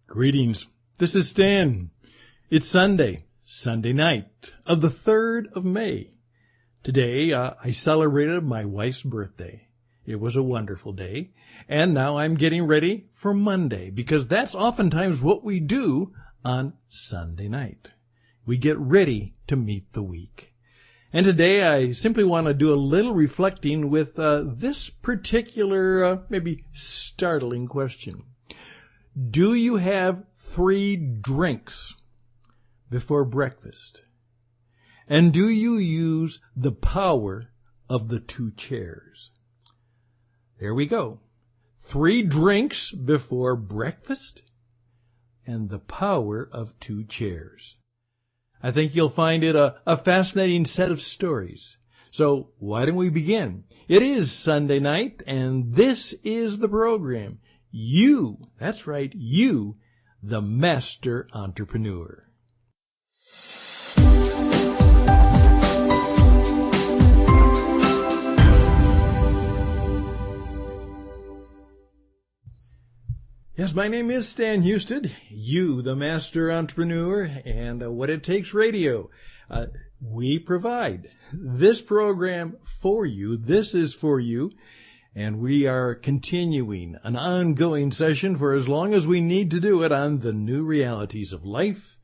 Greetings. This is Stan. It's Sunday night of the 3rd of May. Today, I celebrated my wife's birthday. It was a wonderful day. And now I'm getting ready for Monday because that's oftentimes what we do on Sunday night. We get ready to meet the week. And today I simply want to do a little reflecting with this particular, maybe startling question. Do you have 3 drinks before breakfast? And do you use the power of the 2 chairs? There we go. 3 drinks before breakfast and the power of 2 chairs. I think you'll find it a fascinating set of stories. So why don't we begin? It is Sunday night, and this is the program. You, that's right, you, the master entrepreneur. Yes, my name is Stan Houston, you, the master entrepreneur, and What It Takes Radio. We provide this program for you. This is for you. And we are continuing an ongoing session for as long as we need to do it on the new realities of life,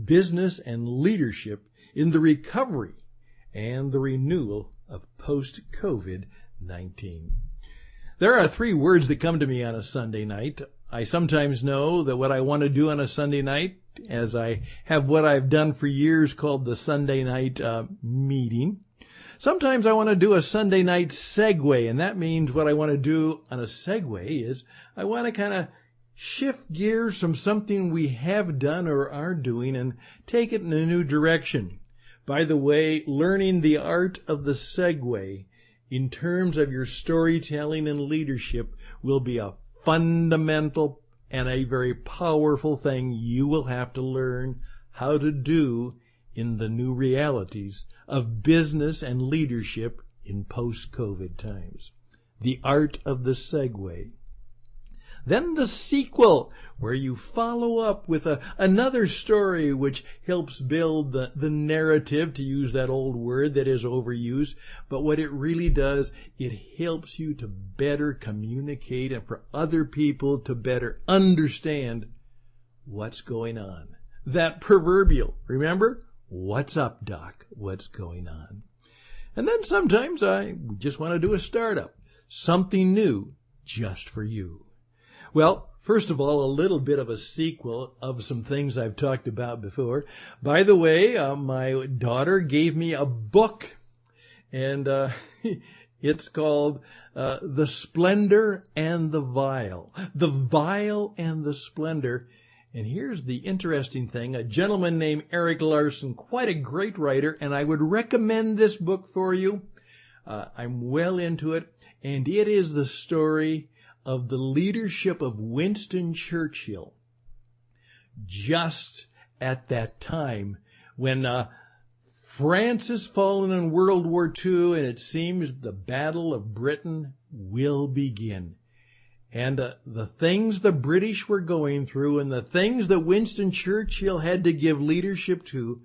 business, and leadership in the recovery and the renewal of post-COVID-19. There are 3 words that come to me on a Sunday night. I sometimes know that what I want to do on a Sunday night, as I have what I've done for years called the Sunday night meeting. Sometimes I want to do a Sunday night segue, and that means what I want to do on a segue is I want to kind of shift gears from something we have done or are doing and take it in a new direction. By the way, learning the art of the segue in terms of your storytelling and leadership will be a fundamental and a very powerful thing you will have to learn how to do in the new realities of business and leadership in post-COVID times. The art of the segue. Then the sequel, where you follow up with another story which helps build the narrative, to use that old word that is overused. But what it really does, it helps you to better communicate and for other people to better understand what's going on. That proverbial, remember? What's up, Doc? What's going on? And then sometimes I just want to do a startup, something new just for you. Well, first of all, a little bit of a sequel of some things I've talked about before. By the way, my daughter gave me a book, and it's called The Splendor and the Vile. The Vile and the Splendor. And here's the interesting thing. A gentleman named Eric Larson, quite a great writer, and I would recommend this book for you. I'm well into it, and it is the story of the leadership of Winston Churchill just at that time when France has fallen in World War II, and it seems the Battle of Britain will begin. And the things the British were going through and the things that Winston Churchill had to give leadership to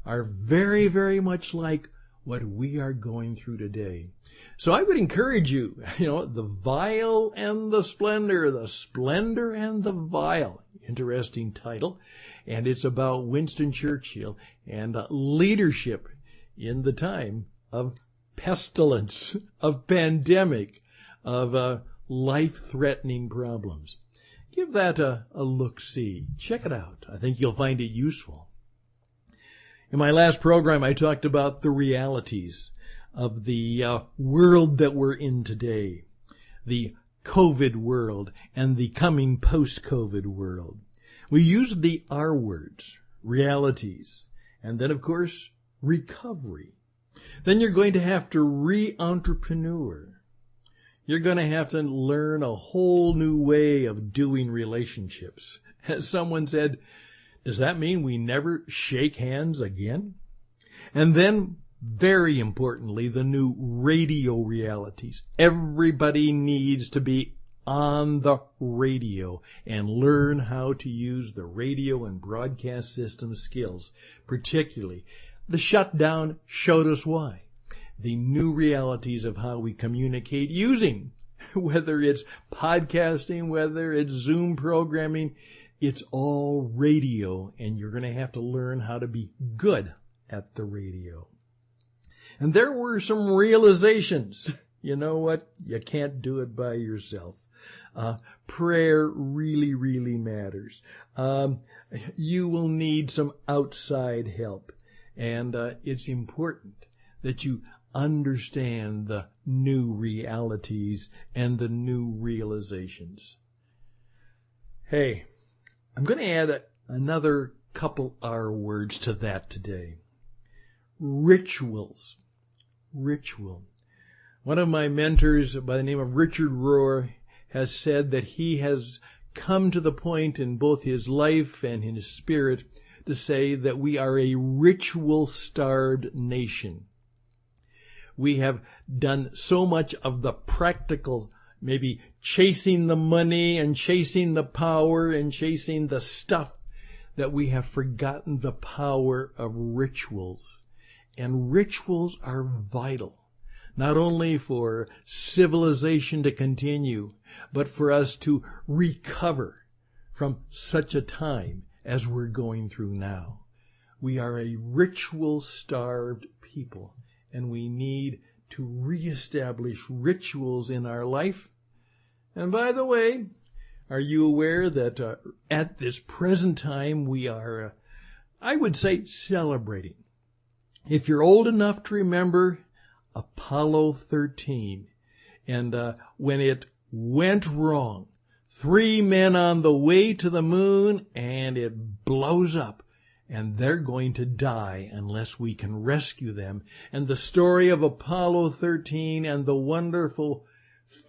are very, very much like what we are going through today. So I would encourage you, the vile and the splendor and the vile. Interesting title. And it's about Winston Churchill and leadership in the time of pestilence, of pandemic, of life-threatening problems. Give that a look-see. Check it out. I think you'll find it useful. In my last program, I talked about the realities of the world that we're in today, the COVID world and the coming post-COVID world. We used the R words, realities, and then, of course, recovery. Then you're going to have to re-entrepreneur. You're going to have to learn a whole new way of doing relationships. As someone said, does that mean we never shake hands again? And then, very importantly, the new radio realities. Everybody needs to be on the radio and learn how to use the radio and broadcast system skills. Particularly, the shutdown showed us why. The new realities of how we communicate using, whether it's podcasting, whether it's Zoom programming, it's all radio, and you're going to have to learn how to be good at the radio. And there were some realizations. You know what? You can't do it by yourself. Prayer really, really matters. You will need some outside help. And it's important that you understand the new realities and the new realizations. Hey, I'm going to add another couple R words to that today. Rituals. Ritual. One of my mentors by the name of Richard Rohr has said that he has come to the point in both his life and in his spirit to say that we are a ritual-starved nation. We have done so much of the practical, maybe chasing the money and chasing the power and chasing the stuff, that we have forgotten the power of rituals. And rituals are vital, not only for civilization to continue, but for us to recover from such a time as we're going through now. We are a ritual-starved people, and we need to reestablish rituals in our life. And by the way, are you aware that at this present time we are, I would say, celebrating? If you're old enough to remember Apollo 13, and when it went wrong, 3 men on the way to the moon, and it blows up, and they're going to die unless we can rescue them. And the story of Apollo 13 and the wonderful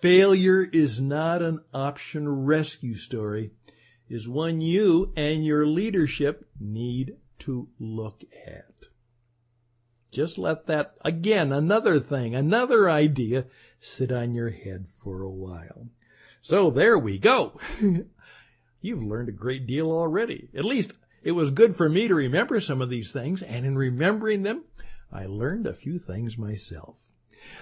failure is not an option rescue story is one you and your leadership need to look at. Just let that, again, another thing, another idea, sit on your head for a while. So there we go. You've learned a great deal already. At least it was good for me to remember some of these things, and in remembering them, I learned a few things myself.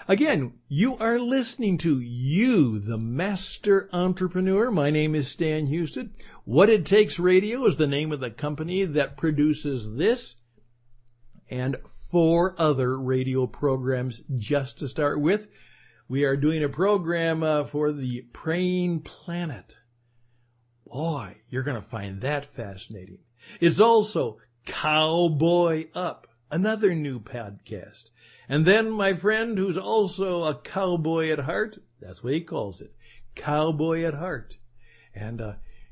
Again, you are listening to You, the Master Entrepreneur. My name is Stan Houston. What It Takes Radio is the name of the company that produces this and 4 other radio programs just to start with. We are doing a program for the Praying Planet. Boy, you're going to find that fascinating. It's also Cowboy Up, another new podcast. And then my friend who's also a cowboy at heart, that's what he calls it, Cowboy at Heart. And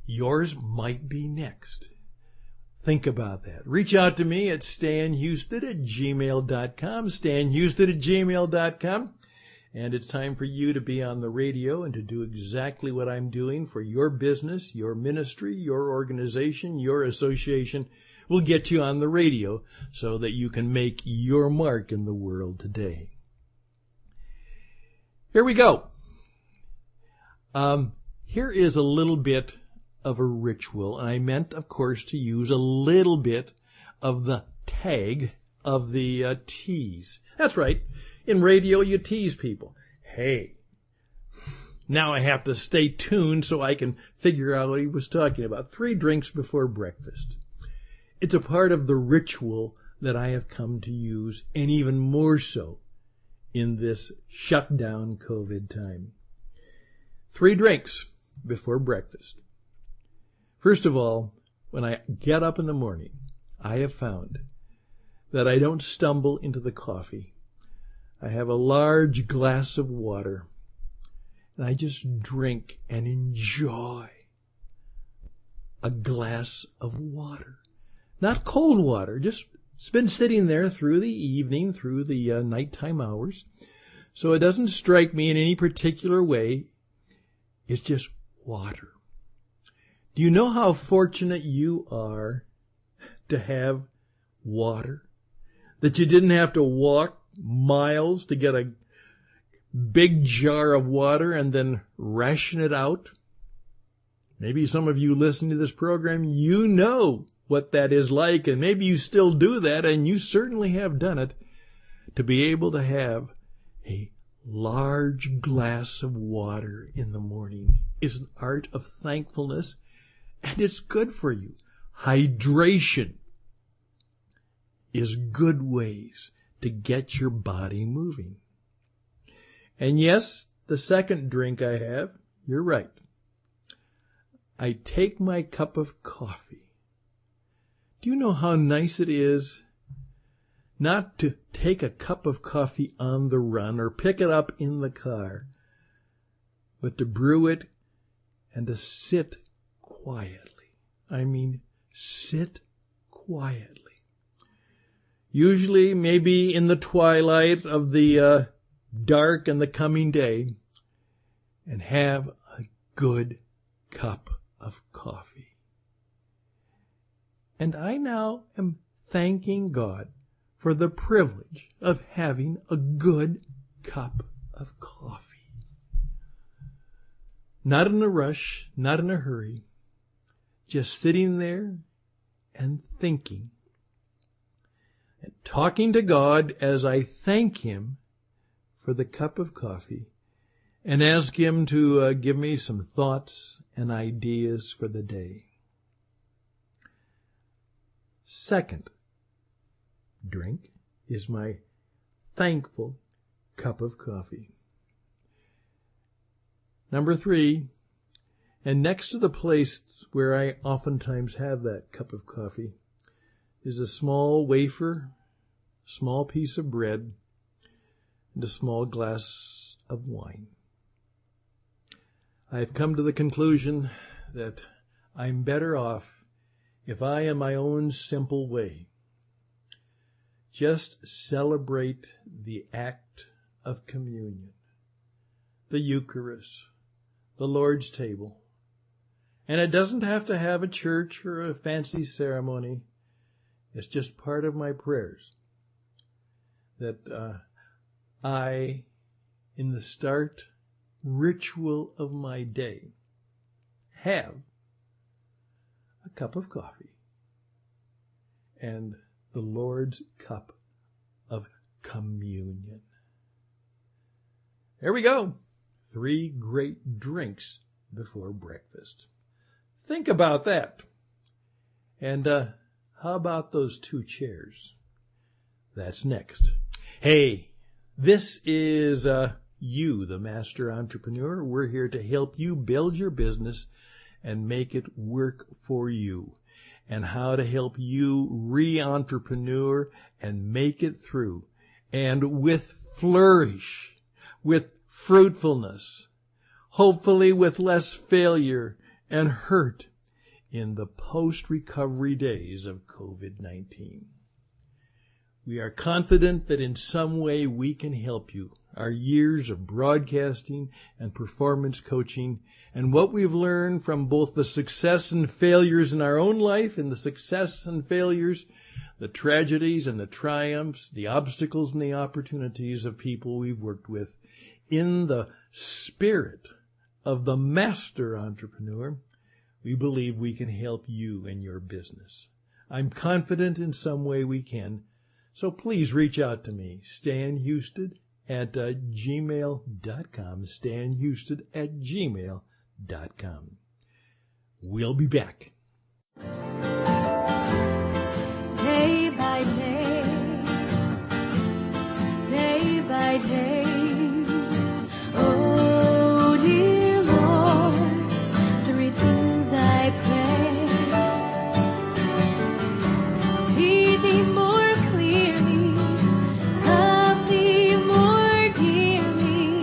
yours might be next. Think about that. Reach out to me at stanhouston@gmail.com, stanhouston@gmail.com. And it's time for you to be on the radio and to do exactly what I'm doing for your business, your ministry, your organization, your association. We'll get you on the radio so that you can make your mark in the world today. Here we go. Here is a little bit of a ritual, and I meant, of course, to use a little bit of the tag of the tease. That's right. In radio, you tease people. Hey, now I have to stay tuned so I can figure out what he was talking about. 3 drinks before breakfast. It's a part of the ritual that I have come to use, and even more so in this shutdown COVID time. 3 drinks before breakfast. First of all, when I get up in the morning, I have found that I don't stumble into the coffee. I have a large glass of water, and I just drink and enjoy a glass of water. Not cold water, just it's been sitting there through the evening, through the nighttime hours, so it doesn't strike me in any particular way. It's just water. Do you know how fortunate you are to have water? That you didn't have to walk miles to get a big jar of water and then ration it out? Maybe some of you listening to this program, you know what that is like, and maybe you still do that, and you certainly have done it, to be able to have a large glass of water in the morning is an art of thankfulness, and it's good for you. Hydration is good ways to get your body moving. And yes, the second drink I have, you're right. I take my cup of coffee. Do you know how nice it is not to take a cup of coffee on the run or pick it up in the car, but to brew it and to sit quietly? I mean, sit quietly. Usually maybe in the twilight of the dark and the coming day, and have a good cup of coffee. And I now am thanking God for the privilege of having a good cup of coffee. Not in a rush, not in a hurry, just sitting there and thinking and talking to God as I thank Him for the cup of coffee and ask Him to give me some thoughts and ideas for the day. Second drink is my thankful cup of coffee. Number 3, and next to the place where I oftentimes have that cup of coffee, is a small wafer, small piece of bread, and a small glass of wine. I've come to the conclusion that I'm better off if I, in my own simple way, just celebrate the act of communion, the Eucharist, the Lord's table. And it doesn't have to have a church or a fancy ceremony. It's just part of my prayers that I, in the start ritual of my day, have a cup of coffee and the Lord's cup of communion. There we go. 3 great drinks before breakfast. Think about that. And how about those 2 chairs? That's next. Hey, this is you, the master entrepreneur. We're here to help you build your business and make it work for you, and how to help you re-entrepreneur and make it through, and with flourish, with fruitfulness, hopefully with less failure and hurt in the post-recovery days of COVID-19. We are confident that in some way we can help you. Our years of broadcasting and performance coaching, and what we've learned from both the success and failures in our own life, and the success and failures, the tragedies and the triumphs, the obstacles and the opportunities of people we've worked with, in the spirit of the master entrepreneur, we believe we can help you in your business. I'm confident in some way we can. So please reach out to me, stanhouston@gmail.com, stanhouston@gmail.com. We'll be back. Day by day, day by day, oh dear Lord, 3 things I pray: to see Thee more clearly, love Thee more dearly,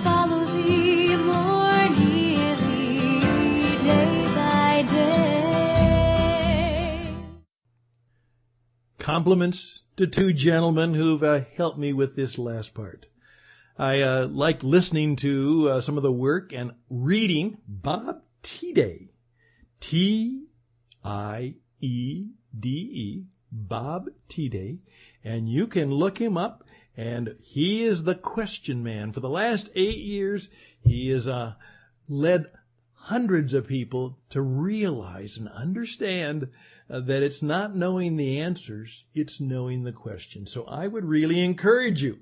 follow Thee more nearly, day by day. Compliments to 2 gentlemen who've helped me with this last part. I like listening to some of the work and reading Bob Tiede, Tiede, Bob Tiede, and you can look him up And he is the question man. For the last 8 years, he has led hundreds of people to realize and understand that it's not knowing the answers, it's knowing the questions. So I would really encourage you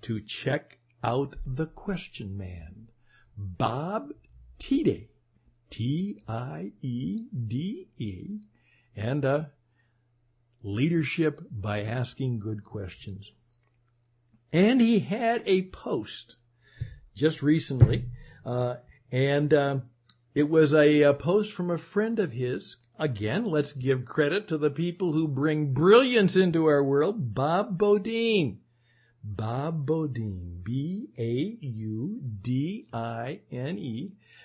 to check out the question man, Bob Tiede, Tiede, and leadership by asking good questions. And he had a post just recently, and it was a post from a friend of his. Again, let's give credit to the people who bring brilliance into our world. Bob Bodine. Bob Bodine. Baudine.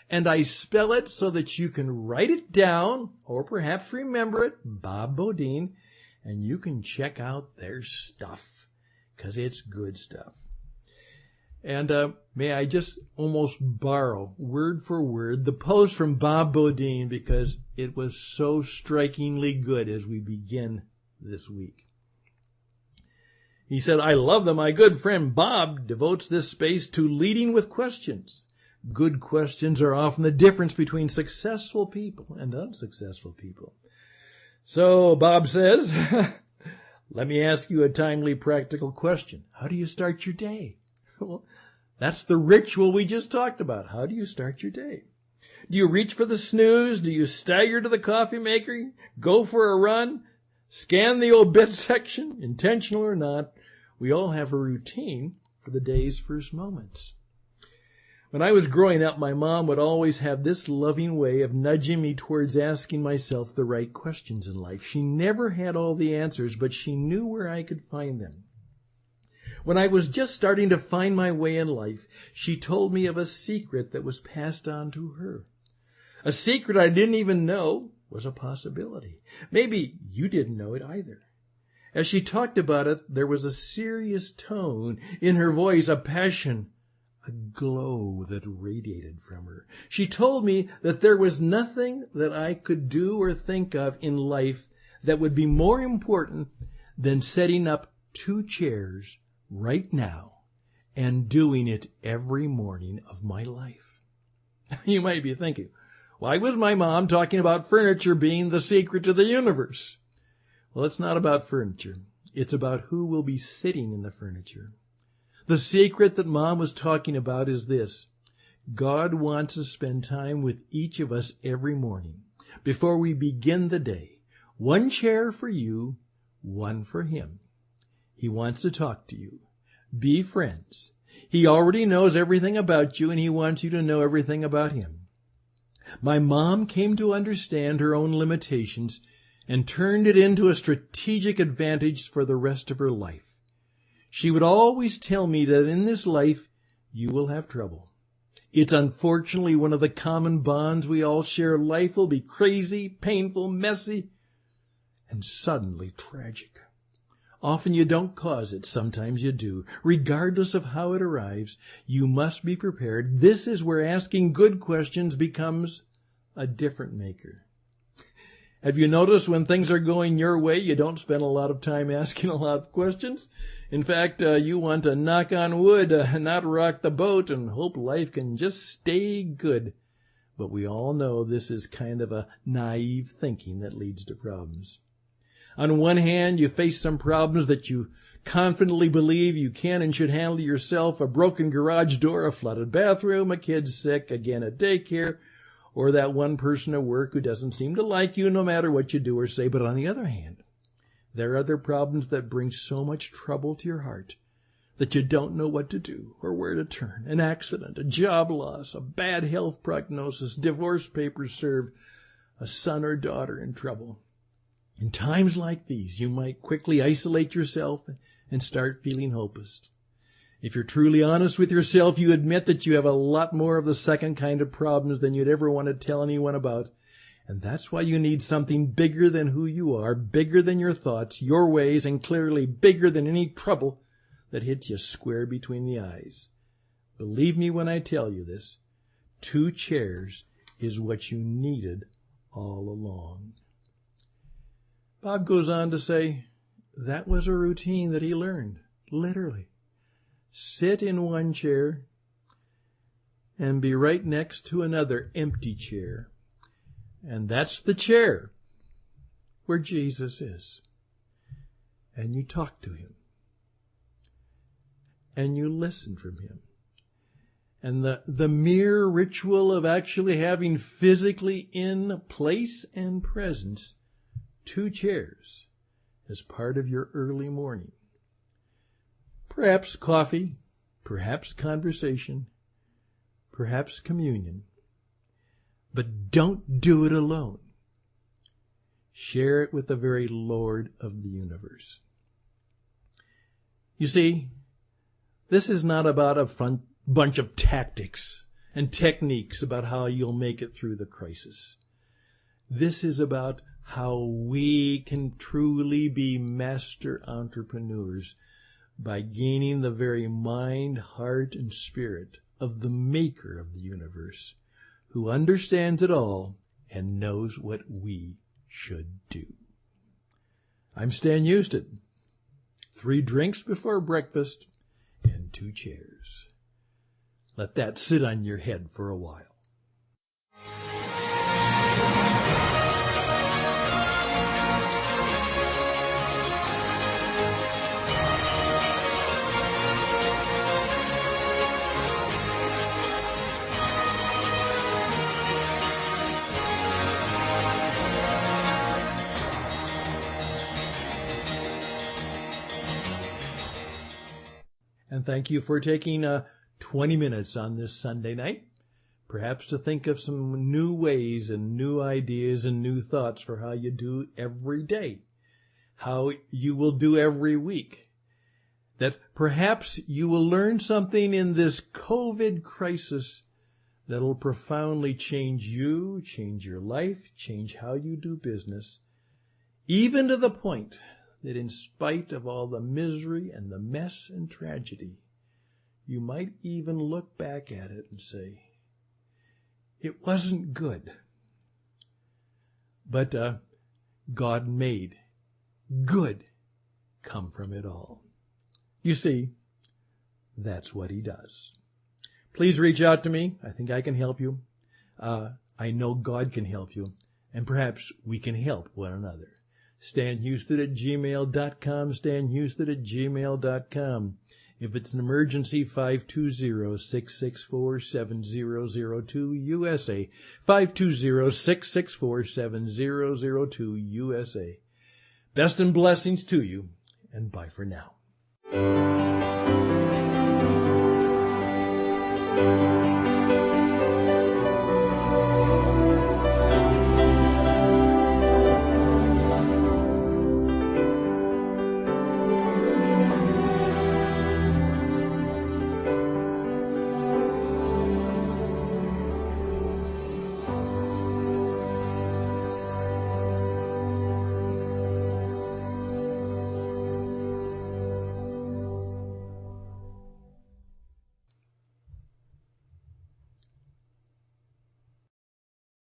And I spell it so that you can write it down or perhaps remember it. Bob Bodine. And you can check out their stuff because it's good stuff. And may I just almost borrow, word for word, the post from Bob Bodine because it was so strikingly good as we begin this week. He said, I love that my good friend Bob devotes this space to leading with questions. Good questions are often the difference between successful people and unsuccessful people. So Bob says, let me ask you a timely, practical question. How do you start your day? Well, that's the ritual we just talked about. How do you start your day? Do you reach for the snooze? Do you stagger to the coffee maker? Go for a run? Scan the obit section? Intentional or not, we all have a routine for the day's first moments. When I was growing up, my mom would always have this loving way of nudging me towards asking myself the right questions in life. She never had all the answers, but she knew where I could find them. When I was just starting to find my way in life, she told me of a secret that was passed on to her. A secret I didn't even know was a possibility. Maybe you didn't know it either. As she talked about it, there was a serious tone in her voice, a passion, a glow that radiated from her. She told me that there was nothing that I could do or think of in life that would be more important than setting up 2 chairs right now and doing it every morning of my life. You might be thinking, why was my mom talking about furniture being the secret to the universe? Well, it's not about furniture. It's about who will be sitting in the furniture. The secret that Mom was talking about is this. God wants to spend time with each of us every morning before we begin the day. 1 chair for you, 1 for him. He wants to talk to you. Be friends. He already knows everything about you, and he wants you to know everything about him. My mom came to understand her own limitations and turned it into a strategic advantage for the rest of her life. She would always tell me that in this life, you will have trouble. It's unfortunately one of the common bonds we all share. Life will be crazy, painful, messy, and suddenly tragic. Often you don't cause it. Sometimes you do. Regardless of how it arrives, you must be prepared. This is where asking good questions becomes a difference maker. Have you noticed when things are going your way, you don't spend a lot of time asking a lot of questions? In fact, you want to knock on wood, not rock the boat, and hope life can just stay good. But we all know this is kind of a naive thinking that leads to problems. On one hand, you face some problems that you confidently believe you can and should handle yourself, a broken garage door, a flooded bathroom, a kid sick, again at daycare, or that one person at work who doesn't seem to like you no matter what you do or say. But on the other hand, there are other problems that bring so much trouble to your heart that you don't know what to do or where to turn. An accident, a job loss, a bad health prognosis, divorce papers served, a son or daughter in trouble. In times like these, you might quickly isolate yourself and start feeling hopeless. If you're truly honest with yourself, you admit that you have a lot more of the second kind of problems than you'd ever want to tell anyone about. And that's why you need something bigger than who you are, bigger than your thoughts, your ways, and clearly bigger than any trouble that hits you square between the eyes. Believe me when I tell you this, 2 chairs is what you needed all along. Bob goes on to say, that was a routine that he learned, literally. sit in one chair and be right next to another empty chair. And that's the chair where Jesus is. And you talk to him. And you listen from him. And the mere ritual of actually having physically in place and presence 2 chairs as part of your early morning. Perhaps coffee, perhaps conversation, perhaps communion. But don't do it alone. Share it with the very Lord of the universe. You see, this is not about a fun bunch of tactics and techniques about how you'll make it through the crisis. This is about how we can truly be master entrepreneurs by gaining the very mind, heart, and spirit of the maker of the universe, who understands it all and knows what we should do. I'm Stan Houston. 3 drinks before breakfast and 2 chairs. Let that sit on your head for a while. And thank you for taking 20 minutes on this Sunday night, perhaps to think of some new ways and new ideas and new thoughts for how you do every day, how you will do every week, that perhaps you will learn something in this COVID crisis that will profoundly change you, change your life, change how you do business, even to the point that in spite of all the misery and the mess and tragedy, you might even look back at it and say, it wasn't good, but God made good come from it all. You see, that's what he does. Please reach out to me. I think I can help you. I know God can help you, and perhaps we can help one another. StanHouston@gmail.com, StanHouston@gmail.com. If it's an emergency, 520-664-7002 USA, 520-664-7002 USA. Best and blessings to you, and bye for now.